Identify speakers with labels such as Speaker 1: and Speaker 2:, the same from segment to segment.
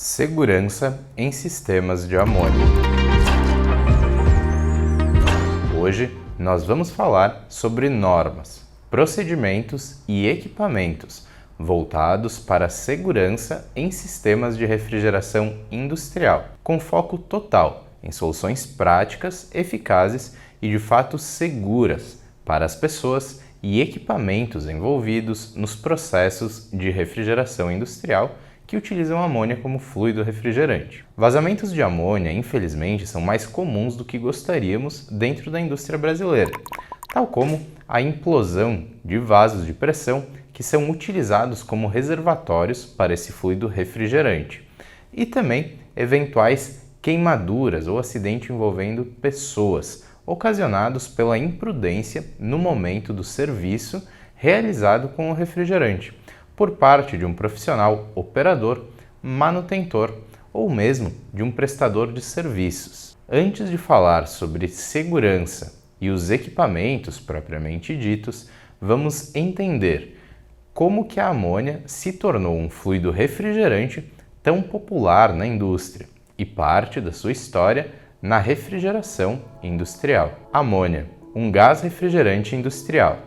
Speaker 1: Segurança em sistemas de amônia. Hoje nós vamos falar sobre normas, procedimentos e equipamentos voltados para a segurança em sistemas de refrigeração industrial, com foco total em soluções práticas, eficazes e de fato seguras para as pessoas e equipamentos envolvidos nos processos de refrigeração industrial que utilizam amônia como fluido refrigerante. Vazamentos de amônia, infelizmente, são mais comuns do que gostaríamos dentro da indústria brasileira, tal como a implosão de vasos de pressão que são utilizados como reservatórios para esse fluido refrigerante, e também eventuais queimaduras ou acidente envolvendo pessoas, ocasionados pela imprudência no momento do serviço realizado com o refrigerante, por parte de um profissional operador, manutentor ou mesmo de um prestador de serviços. Antes de falar sobre segurança e os equipamentos propriamente ditos, vamos entender como que a amônia se tornou um fluido refrigerante tão popular na indústria e parte da sua história na refrigeração industrial. Amônia, um gás refrigerante industrial.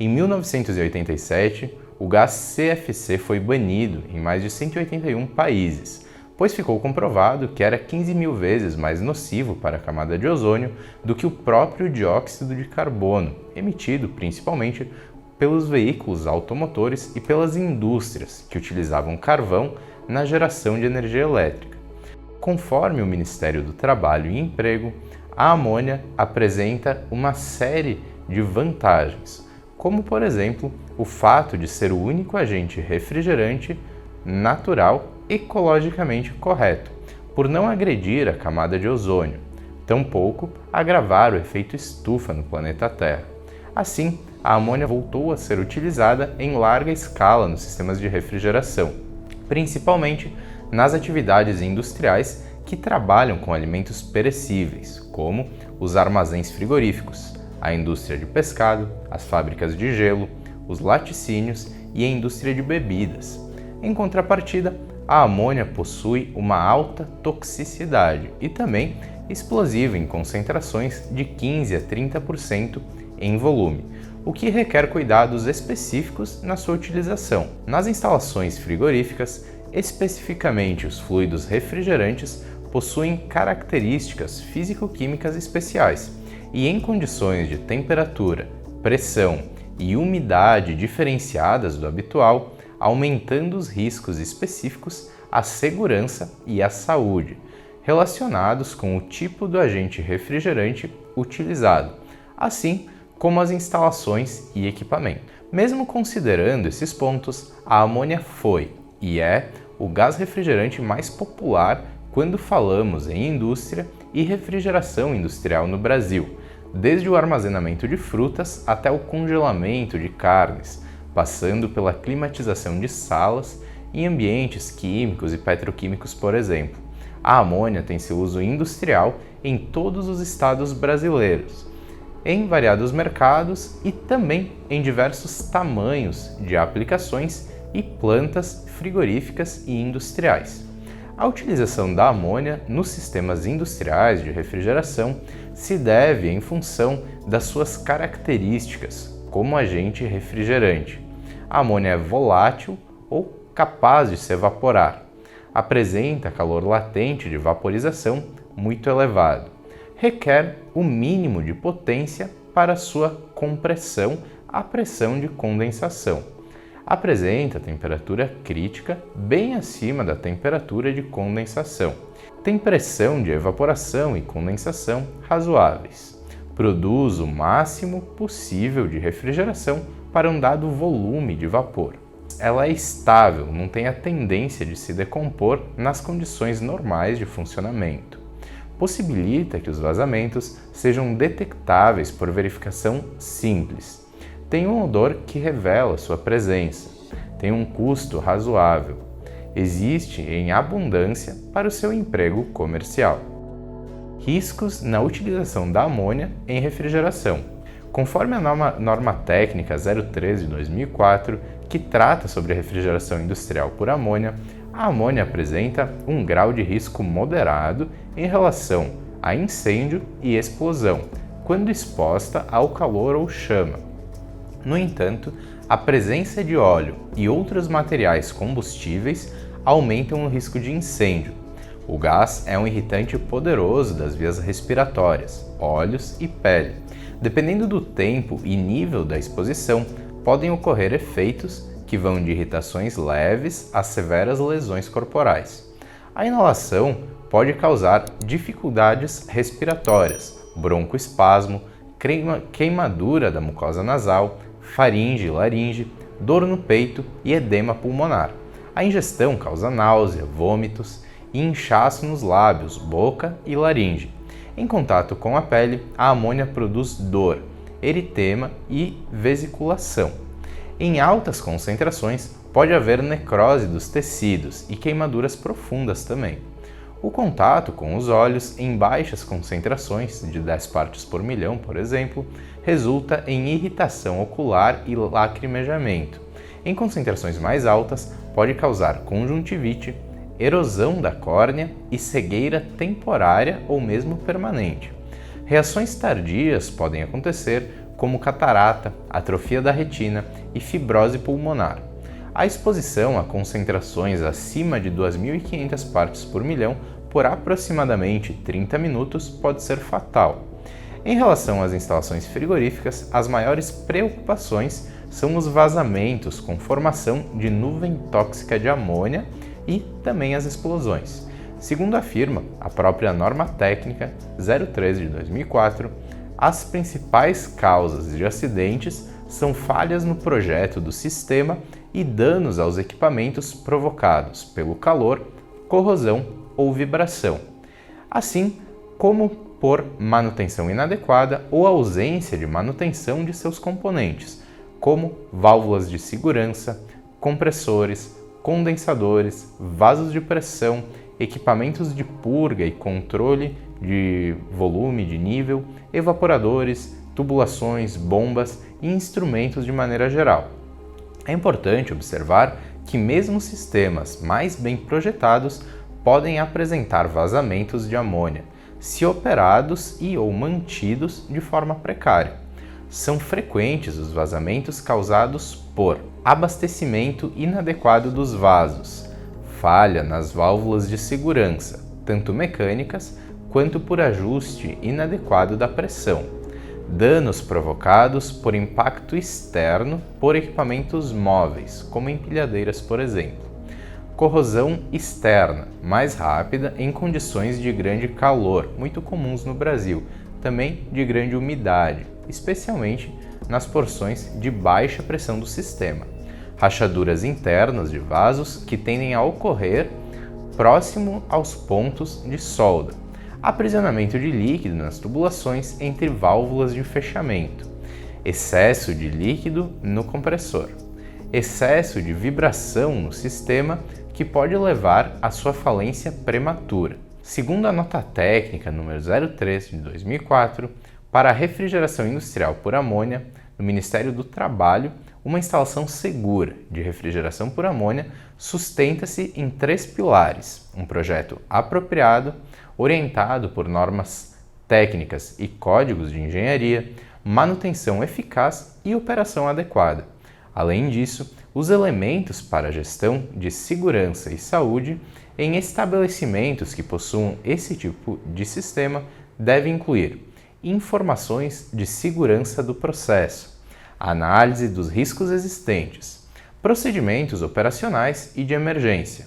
Speaker 1: Em 1987, o gás CFC foi banido em mais de 181 países, pois ficou comprovado que era 15 mil vezes mais nocivo para a camada de ozônio do que o próprio dióxido de carbono, emitido principalmente pelos veículos automotores e pelas indústrias que utilizavam carvão na geração de energia elétrica. Conforme o Ministério do Trabalho e Emprego, a amônia apresenta uma série de vantagens, como, por exemplo, o fato de ser o único agente refrigerante natural ecologicamente correto, por não agredir a camada de ozônio, tampouco agravar o efeito estufa no planeta Terra. Assim, a amônia voltou a ser utilizada em larga escala nos sistemas de refrigeração, principalmente nas atividades industriais que trabalham com alimentos perecíveis, como os armazéns frigoríficos, a indústria de pescado, as fábricas de gelo, os laticínios e a indústria de bebidas. Em contrapartida, a amônia possui uma alta toxicidade e também explosiva em concentrações de 15 a 30% em volume, o que requer cuidados específicos na sua utilização. Nas instalações frigoríficas, especificamente os fluidos refrigerantes possuem características físico-químicas especiais e em condições de temperatura, pressão e umidade diferenciadas do habitual, aumentando os riscos específicos à segurança e à saúde, relacionados com o tipo do agente refrigerante utilizado, assim como as instalações e equipamento. Mesmo considerando esses pontos, a amônia foi e é o gás refrigerante mais popular quando falamos em indústria e refrigeração industrial no Brasil, desde o armazenamento de frutas até o congelamento de carnes, passando pela climatização de salas em ambientes químicos e petroquímicos, por exemplo. A amônia tem seu uso industrial em todos os estados brasileiros, em variados mercados e também em diversos tamanhos de aplicações e plantas frigoríficas e industriais. A utilização da amônia nos sistemas industriais de refrigeração se deve em função das suas características como agente refrigerante. A amônia é volátil ou capaz de se evaporar, apresenta calor latente de vaporização muito elevado, requer o mínimo de potência para sua compressão à pressão de condensação. Apresenta temperatura crítica bem acima da temperatura de condensação. Tem pressão de evaporação e condensação razoáveis. Produz o máximo possível de refrigeração para um dado volume de vapor. Ela é estável, não tem a tendência de se decompor nas condições normais de funcionamento. Possibilita que os vazamentos sejam detectáveis por verificação simples. Tem um odor que revela sua presença. Tem um custo razoável. Existe em abundância para o seu emprego comercial. Riscos na utilização da amônia em refrigeração. Conforme a norma técnica 03 de 2004, que trata sobre a refrigeração industrial por amônia, A amônia apresenta um grau de risco moderado em relação a incêndio e explosão, quando exposta ao calor ou chama. No entanto, a presença de óleo e outros materiais combustíveis aumentam o risco de incêndio. O gás é um irritante poderoso das vias respiratórias, olhos e pele. Dependendo do tempo e nível da exposição, podem ocorrer efeitos que vão de irritações leves a severas lesões corporais. A inalação pode causar dificuldades respiratórias, broncoespasmo, queimadura da mucosa nasal, faringe e laringe, dor no peito e edema pulmonar. A ingestão causa náusea, vômitos e inchaço nos lábios, boca e laringe. Em contato com a pele, a amônia produz dor, eritema e vesiculação. Em altas concentrações, pode haver necrose dos tecidos e queimaduras profundas também. O contato com os olhos em baixas concentrações, de 10 partes por milhão, por exemplo, resulta em irritação ocular e lacrimejamento. Em concentrações mais altas, pode causar conjuntivite, erosão da córnea e cegueira temporária ou mesmo permanente. Reações tardias podem acontecer, como catarata, atrofia da retina e fibrose pulmonar. A exposição a concentrações acima de 2.500 partes por milhão por aproximadamente 30 minutos pode ser fatal. Em relação às instalações frigoríficas, as maiores preocupações são os vazamentos com formação de nuvem tóxica de amônia e também as explosões. Segundo afirma a própria norma técnica 03 de 2004, as principais causas de acidentes são falhas no projeto do sistema e danos aos equipamentos provocados pelo calor, corrosão ou vibração, assim como por manutenção inadequada ou ausência de manutenção de seus componentes, como válvulas de segurança, compressores, condensadores, vasos de pressão, equipamentos de purga e controle de volume, de nível, evaporadores, tubulações, bombas e instrumentos de maneira geral. É importante observar que mesmo sistemas mais bem projetados podem apresentar vazamentos de amônia, se operados e ou mantidos de forma precária. São frequentes os vazamentos causados por abastecimento inadequado dos vasos, falha nas válvulas de segurança, tanto mecânicas quanto por ajuste inadequado da pressão, danos provocados por impacto externo por equipamentos móveis, como empilhadeiras, por exemplo, corrosão externa, mais rápida em condições de grande calor, muito comuns no Brasil, também de grande umidade, especialmente nas porções de baixa pressão do sistema, rachaduras internas de vasos que tendem a ocorrer próximo aos pontos de solda, aprisionamento de líquido nas tubulações entre válvulas de fechamento, excesso de líquido no compressor, excesso de vibração no sistema que pode levar à sua falência prematura. Segundo a nota técnica número 03 de 2004, para a refrigeração industrial por amônia, no Ministério do Trabalho, uma instalação segura de refrigeração por amônia sustenta-se em 3 pilares: um projeto apropriado, orientado por normas técnicas e códigos de engenharia, manutenção eficaz e operação adequada. Além disso, os elementos para a gestão de segurança e saúde em estabelecimentos que possuam esse tipo de sistema devem incluir informações de segurança do processo, análise dos riscos existentes, procedimentos operacionais e de emergência,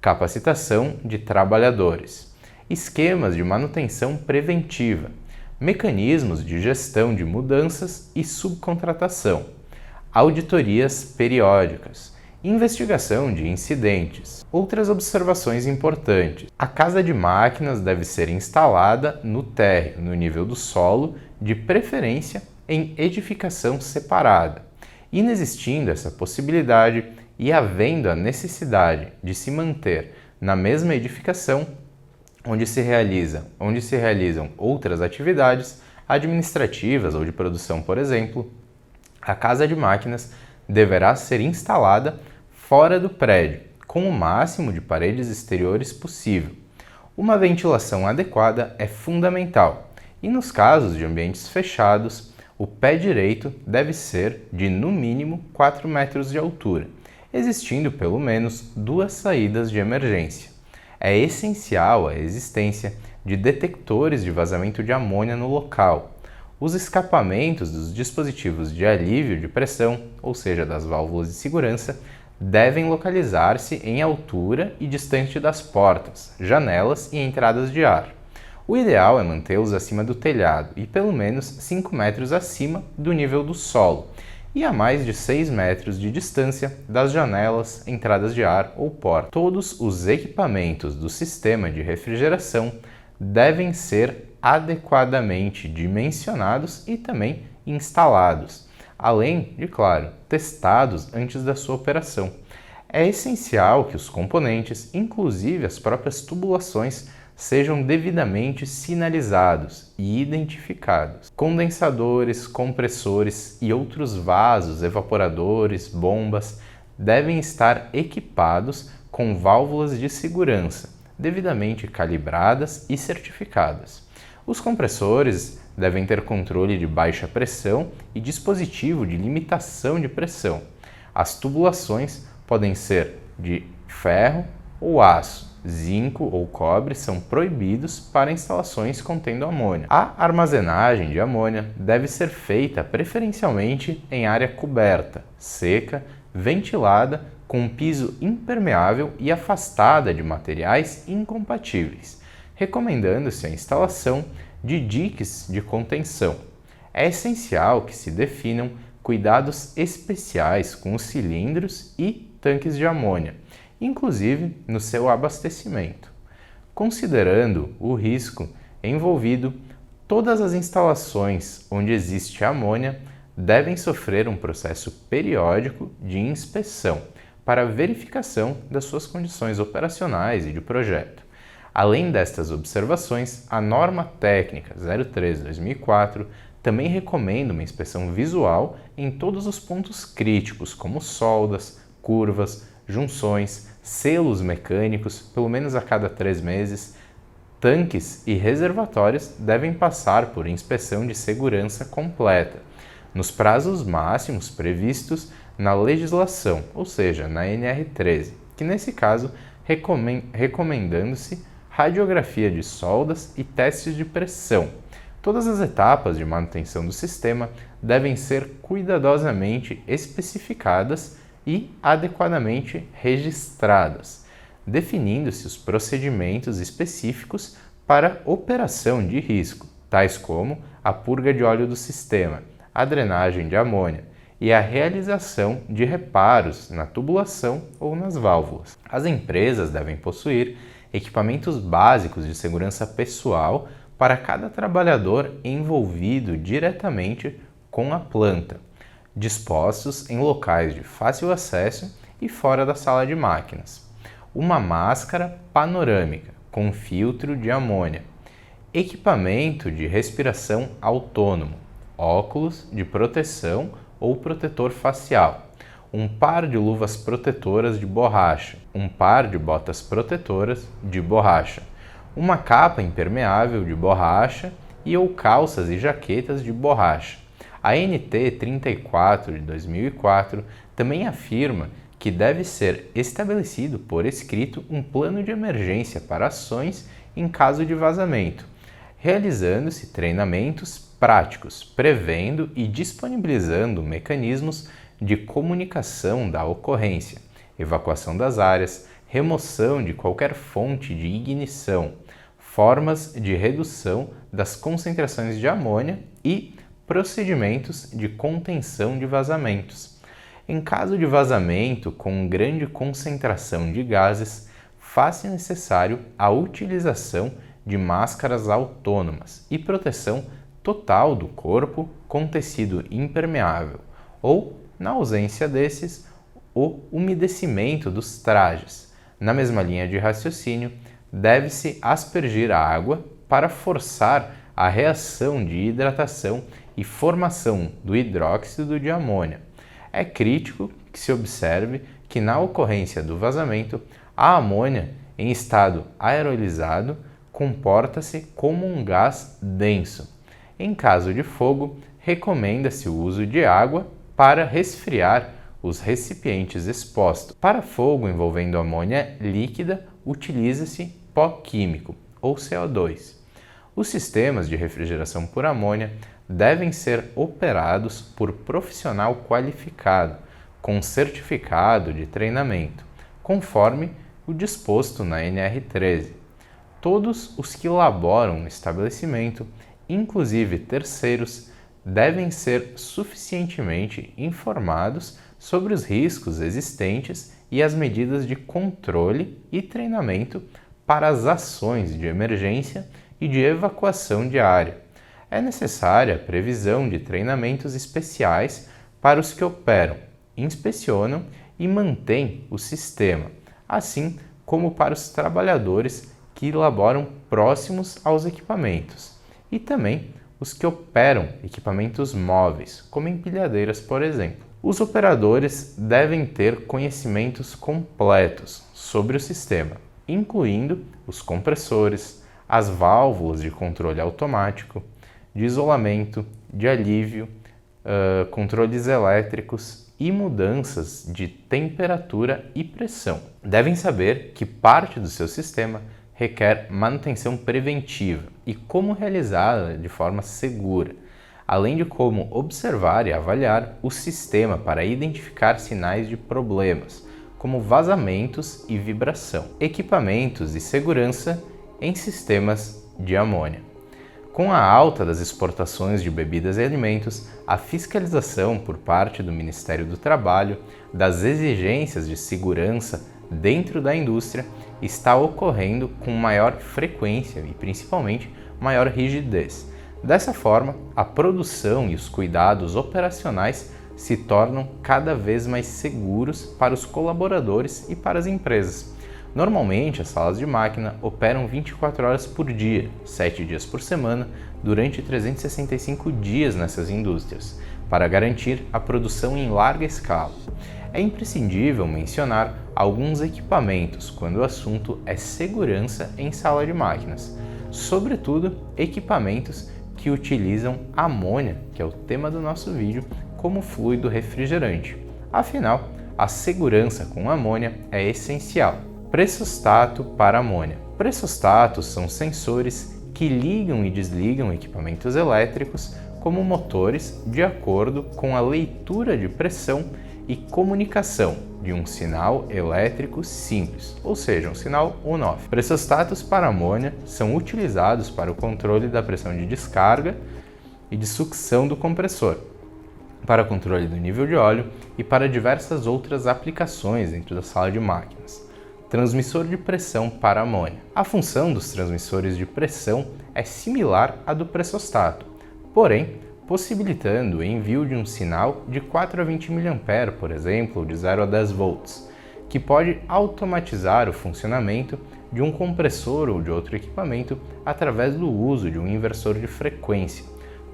Speaker 1: capacitação de trabalhadores, esquemas de manutenção preventiva, mecanismos de gestão de mudanças e subcontratação, auditorias periódicas, investigação de incidentes. Outras observações importantes: a casa de máquinas deve ser instalada no térreo, no nível do solo, de preferência em edificação separada. Inexistindo essa possibilidade e havendo a necessidade de se manter na mesma edificação onde se realizam outras atividades administrativas ou de produção, por exemplo, a casa de máquinas deverá ser instalada fora do prédio, com o máximo de paredes exteriores possível. Uma ventilação adequada é fundamental e, nos casos de ambientes fechados, o pé direito deve ser de no mínimo 4 metros de altura, existindo pelo menos 2 saídas de emergência. É essencial a existência de detectores de vazamento de amônia no local. Os escapamentos dos dispositivos de alívio de pressão, ou seja, das válvulas de segurança, devem localizar-se em altura e distante das portas, janelas e entradas de ar. O ideal é mantê-los acima do telhado e pelo menos 5 metros acima do nível do solo e a mais de 6 metros de distância das janelas, entradas de ar ou portas. Todos os equipamentos do sistema de refrigeração devem ser adequadamente dimensionados e também instalados, além de, claro, testados antes da sua operação. É essencial que os componentes, inclusive as próprias tubulações, sejam devidamente sinalizados e identificados. Condensadores, compressores e outros vasos, evaporadores, bombas devem estar equipados com válvulas de segurança, devidamente calibradas e certificadas. Os compressores devem ter controle de baixa pressão e dispositivo de limitação de pressão. As tubulações podem ser de ferro ou aço. Zinco ou cobre são proibidos para instalações contendo amônia. A armazenagem de amônia deve ser feita preferencialmente em área coberta, seca, ventilada, com um piso impermeável e afastada de materiais incompatíveis, recomendando-se a instalação de diques de contenção. É essencial que se definam cuidados especiais com os cilindros e tanques de amônia, inclusive no seu abastecimento. Considerando o risco envolvido, todas as instalações onde existe amônia devem sofrer um processo periódico de inspeção para verificação das suas condições operacionais e de projeto. Além destas observações, a norma técnica 03/2004 também recomenda uma inspeção visual em todos os pontos críticos, como soldas, curvas, junções, selos mecânicos, pelo menos a cada 3 meses. Tanques e reservatórios devem passar por inspeção de segurança completa, nos prazos máximos previstos na legislação, ou seja, na NR13, que nesse caso recomendando-se radiografia de soldas e testes de pressão. Todas as etapas de manutenção do sistema devem ser cuidadosamente especificadas e adequadamente registradas, definindo-se os procedimentos específicos para operação de risco, tais como a purga de óleo do sistema, a drenagem de amônia e a realização de reparos na tubulação ou nas válvulas. As empresas devem possuir equipamentos básicos de segurança pessoal para cada trabalhador envolvido diretamente com a planta, dispostos em locais de fácil acesso e fora da sala de máquinas. Uma máscara panorâmica com filtro de amônia, equipamento de respiração autônomo, óculos de proteção ou protetor facial, um par de luvas protetoras de borracha, um par de botas protetoras de borracha, uma capa impermeável de borracha e ou calças e jaquetas de borracha. A NT 34 de 2004 também afirma que deve ser estabelecido por escrito um plano de emergência para ações em caso de vazamento, realizando-se treinamentos práticos, prevendo e disponibilizando mecanismos de comunicação da ocorrência, evacuação das áreas, remoção de qualquer fonte de ignição, formas de redução das concentrações de amônia e procedimentos de contenção de vazamentos. Em caso de vazamento com grande concentração de gases, faz-se necessário a utilização de máscaras autônomas e proteção total do corpo com tecido impermeável, ou, na ausência desses, o umedecimento dos trajes. Na mesma linha de raciocínio, deve-se aspergir a água para forçar a reação de hidratação e formação do hidróxido de amônia. É crítico que se observe que na ocorrência do vazamento, a amônia em estado aerolizado comporta-se como um gás denso. Em caso de fogo, recomenda-se o uso de água para resfriar os recipientes expostos. Para fogo envolvendo amônia líquida, utiliza-se pó químico, ou CO2. Os sistemas de refrigeração por amônia devem ser operados por profissional qualificado, com certificado de treinamento, conforme o disposto na NR13. Todos os que laboram no estabelecimento, inclusive terceiros, devem ser suficientemente informados sobre os riscos existentes e as medidas de controle e treinamento para as ações de emergência e de evacuação de área. É necessária a previsão de treinamentos especiais para os que operam, inspecionam e mantêm o sistema, assim como para os trabalhadores que laboram próximos aos equipamentos e também os que operam equipamentos móveis, como empilhadeiras, por exemplo. Os operadores devem ter conhecimentos completos sobre o sistema, incluindo os compressores, as válvulas de controle automático, de isolamento, de alívio, controles elétricos e mudanças de temperatura e pressão. Devem saber que parte do seu sistema requer manutenção preventiva e como realizá-la de forma segura, além de como observar e avaliar o sistema para identificar sinais de problemas, como vazamentos e vibração. Equipamentos de segurança em sistemas de amônia. Com a alta das exportações de bebidas e alimentos, a fiscalização por parte do Ministério do Trabalho das exigências de segurança dentro da indústria está ocorrendo com maior frequência e principalmente maior rigidez. Dessa forma, a produção e os cuidados operacionais se tornam cada vez mais seguros para os colaboradores e para as empresas. Normalmente, as salas de máquina operam 24 horas por dia, 7 dias por semana, durante 365 dias nessas indústrias, para garantir a produção em larga escala. É imprescindível mencionar alguns equipamentos quando o assunto é segurança em sala de máquinas, sobretudo equipamentos que utilizam amônia, que é o tema do nosso vídeo, como fluido refrigerante. Afinal, a segurança com amônia é essencial. Pressostato para amônia. Pressostatos são sensores que ligam e desligam equipamentos elétricos, como motores, de acordo com a leitura de pressão e comunicação de um sinal elétrico simples, ou seja, um sinal on-off. Pressostatos para amônia são utilizados para o controle da pressão de descarga e de sucção do compressor, para controle do nível de óleo e para diversas outras aplicações dentro da sala de máquinas. Transmissor de pressão para amônia. A função dos transmissores de pressão é similar à do pressostato, porém, possibilitando o envio de um sinal de 4 a 20 mA, por exemplo, de 0 a 10 volts, que pode automatizar o funcionamento de um compressor ou de outro equipamento através do uso de um inversor de frequência,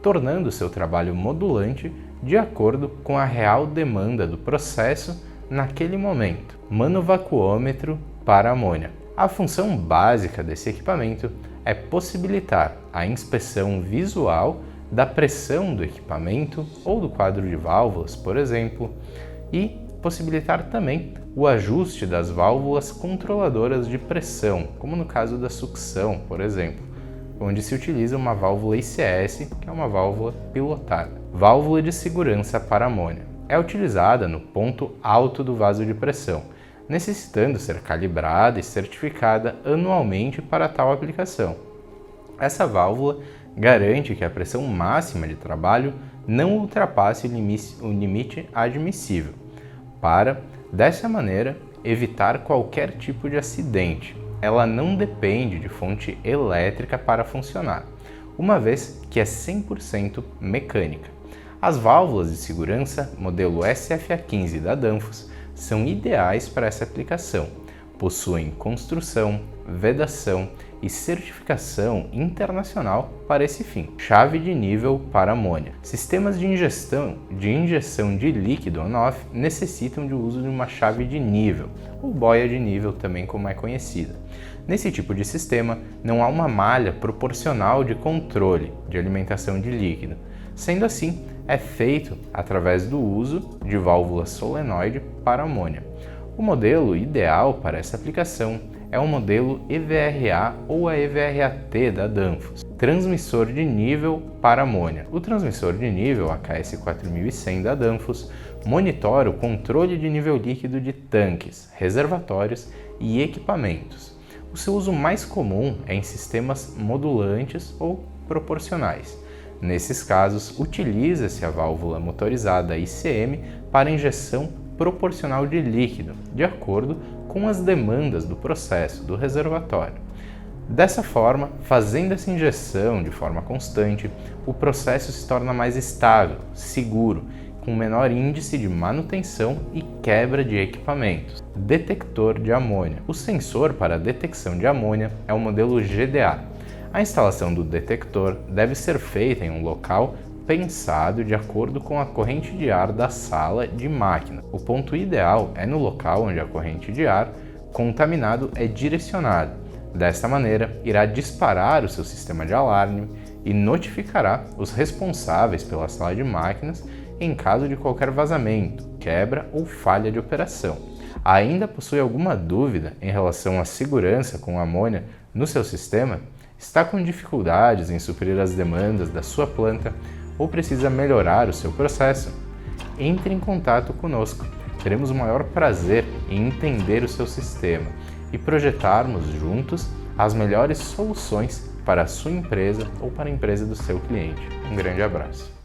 Speaker 1: tornando seu trabalho modulante de acordo com a real demanda do processo naquele momento. Manovacuômetro para amônia. A função básica desse equipamento é possibilitar a inspeção visual da pressão do equipamento ou do quadro de válvulas, por exemplo, e possibilitar também o ajuste das válvulas controladoras de pressão, como no caso da sucção, por exemplo, onde se utiliza uma válvula ICS, que é uma válvula pilotada. Válvula de segurança para amônia. É utilizada no ponto alto do vaso de pressão, necessitando ser calibrada e certificada anualmente para tal aplicação. Essa válvula garante que a pressão máxima de trabalho não ultrapasse o limite admissível, para, dessa maneira, evitar qualquer tipo de acidente. Ela não depende de fonte elétrica para funcionar, uma vez que é 100% mecânica. As válvulas de segurança modelo SFA15 da Danfoss são ideais para essa aplicação, possuem construção, vedação e certificação internacional para esse fim. Chave de nível para amônia. Sistemas de injeção de líquido on-off necessitam de uso de uma chave de nível, ou boia de nível também como é conhecida. Nesse tipo de sistema, não há uma malha proporcional de controle de alimentação de líquido. Sendo assim, é feito através do uso de válvula solenoide para amônia. O modelo ideal para essa aplicação é o modelo EVRA ou a EVRAT da Danfoss, transmissor de nível para amônia. O transmissor de nível AKS 4100 da Danfoss monitora o controle de nível líquido de tanques, reservatórios e equipamentos. O seu uso mais comum é em sistemas modulantes ou proporcionais. Nesses casos, utiliza-se a válvula motorizada ICM para injeção proporcional de líquido, de acordo com as demandas do processo do reservatório. Dessa forma, fazendo essa injeção de forma constante, o processo se torna mais estável, seguro, com menor índice de manutenção e quebra de equipamentos. Detector de amônia. O sensor para a detecção de amônia é o modelo GDA. A instalação do detector deve ser feita em um local pensado de acordo com a corrente de ar da sala de máquina. O ponto ideal é no local onde a corrente de ar contaminado é direcionada. Desta maneira, irá disparar o seu sistema de alarme e notificará os responsáveis pela sala de máquinas em caso de qualquer vazamento, quebra ou falha de operação. Ainda possui alguma dúvida em relação à segurança com amônia no seu sistema? Está com dificuldades em suprir as demandas da sua planta ou precisa melhorar o seu processo? Entre em contato conosco. Teremos o maior prazer em entender o seu sistema e projetarmos juntos as melhores soluções para a sua empresa ou para a empresa do seu cliente. Um grande abraço.